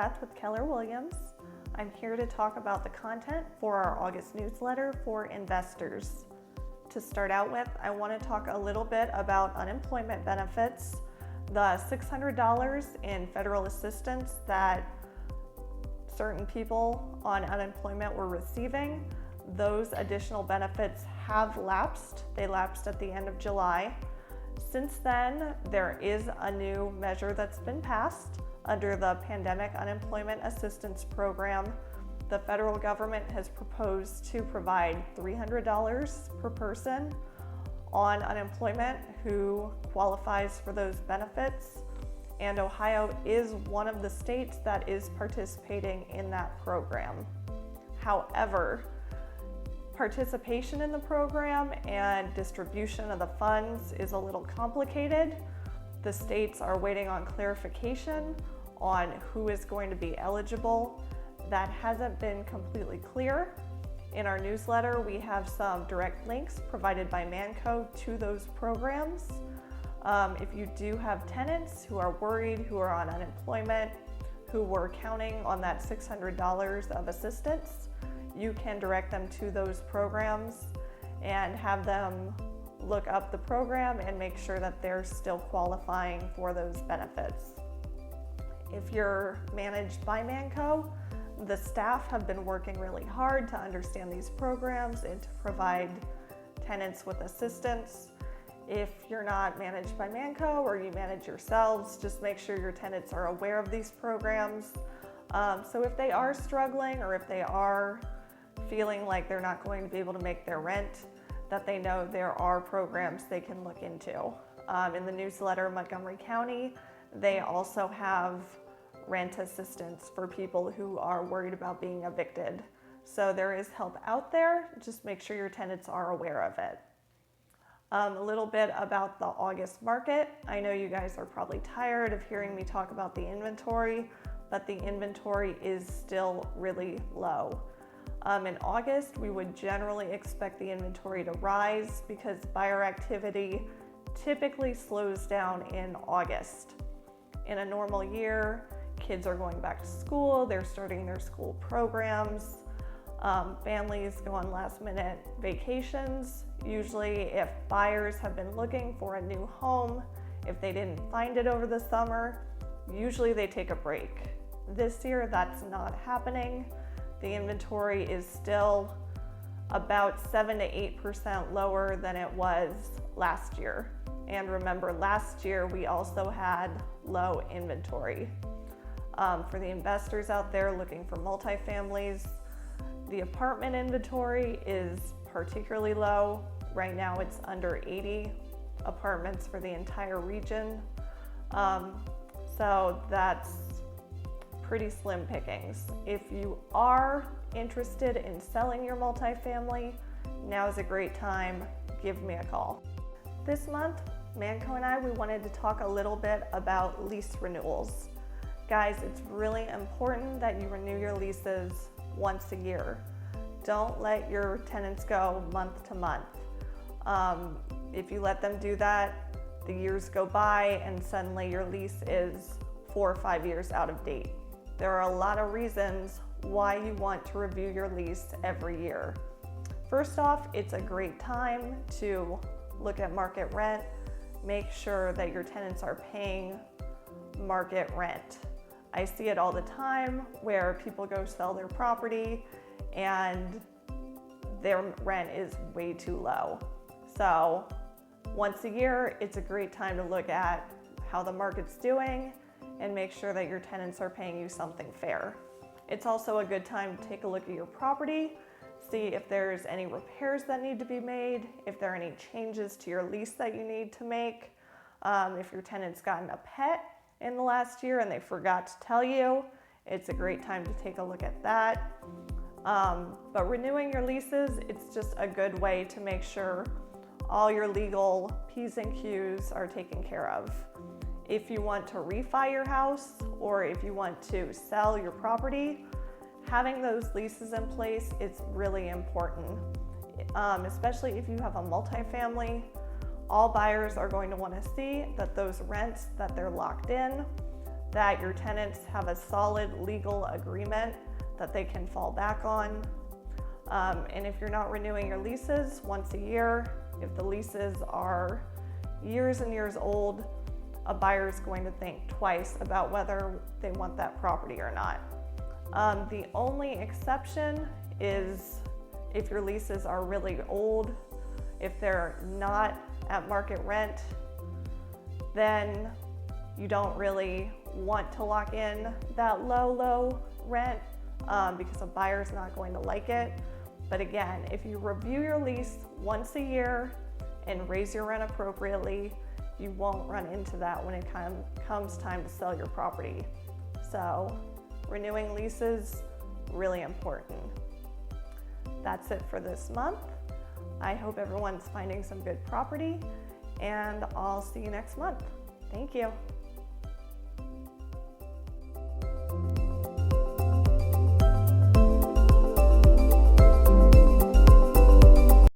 Beth with Keller Williams. I'm here to talk about the content for our August newsletter for investors. To start out with, I want to talk a little bit about unemployment benefits. The $600 in federal assistance that certain people on unemployment were receiving, those additional benefits have lapsed. They lapsed at the end of July. Since then, there is a new measure that's been passed under the Pandemic Unemployment Assistance Program. The federal government has proposed to provide $300 per person on unemployment who qualifies for those benefits. And Ohio is one of the states that is participating in that program. However, participation in the program and distribution of the funds is a little complicated. The states are waiting on clarification on who is going to be eligible. That hasn't been completely clear. In our newsletter, we have some direct links provided by Manco to those programs. If you do have tenants who are worried, who are on unemployment, who were counting on that $600 of assistance, you can direct them to those programs and have them look up the program and make sure that they're still qualifying for those benefits. If you're managed by Manco, the staff have been working really hard to understand these programs and to provide tenants with assistance. If you're not managed by Manco or you manage yourselves, just make sure your tenants are aware of these programs. So if they are struggling or if they are feeling like they're not going to be able to make their rent, that they know there are programs they can look into. In the newsletter, Montgomery County, they also have rent assistance for people who are worried about being evicted. So there is help out there, just make sure your tenants are aware of it. A little bit about the August market. I know you guys are probably tired of hearing me talk about the inventory, but the inventory is still really low. In August, we would generally expect the inventory to rise because buyer activity typically slows down in August. In a normal year, kids are going back to school, they're starting their school programs, families go on last minute vacations. Usually if buyers have been looking for a new home, if they didn't find it over the summer, usually they take a break. This year, that's not happening. The inventory is still about 7 to 8% lower than it was last year. And remember, last year we also had low inventory. For the investors out there looking for multifamilies, the apartment inventory is particularly low. Right now it's under 80 apartments for the entire region. So that's pretty slim pickings. If you are interested in selling your multifamily, now is a great time. Give me a call. This month, Manco and we wanted to talk a little bit about lease renewals. Guys, it's really important that you renew your leases once a year. Don't let your tenants go month to month. If you let them do that, the years go by and suddenly your lease is 4 or 5 years out of date. There are a lot of reasons why you want to review your lease every year. First off, it's a great time to look at market rent. Make sure that your tenants are paying market rent. I see it all the time where people go sell their property and their rent is way too low. So once a year, it's a great time to look at how the market's doing and make sure that your tenants are paying you something fair. It's also a good time to take a look at your property, see if there's any repairs that need to be made, if there are any changes to your lease that you need to make. If your tenant's gotten a pet in the last year and they forgot to tell you, it's a great time to take a look at that. But renewing your leases, it's just a good way to make sure all your legal P's and Q's are taken care of. If you want to refi your house or if you want to sell your property, having those leases in place is really important. Especially if you have a multifamily, all buyers are going to want to see that those rents that they're locked in, that your tenants have a solid legal agreement that they can fall back on. And if you're not renewing your leases once a year, if the leases are years and years old, a buyer is going to think twice about whether they want that property or not. The only exception is if your leases are really old, if they're not at market rent, then you don't really want to lock in that low rent because a buyer's not going to like it. But again, if you review your lease once a year and raise your rent appropriately, you won't run into that when it comes time to sell your property. So renewing leases, really important. That's it for this month. I hope everyone's finding some good property, and I'll see you next month. Thank you.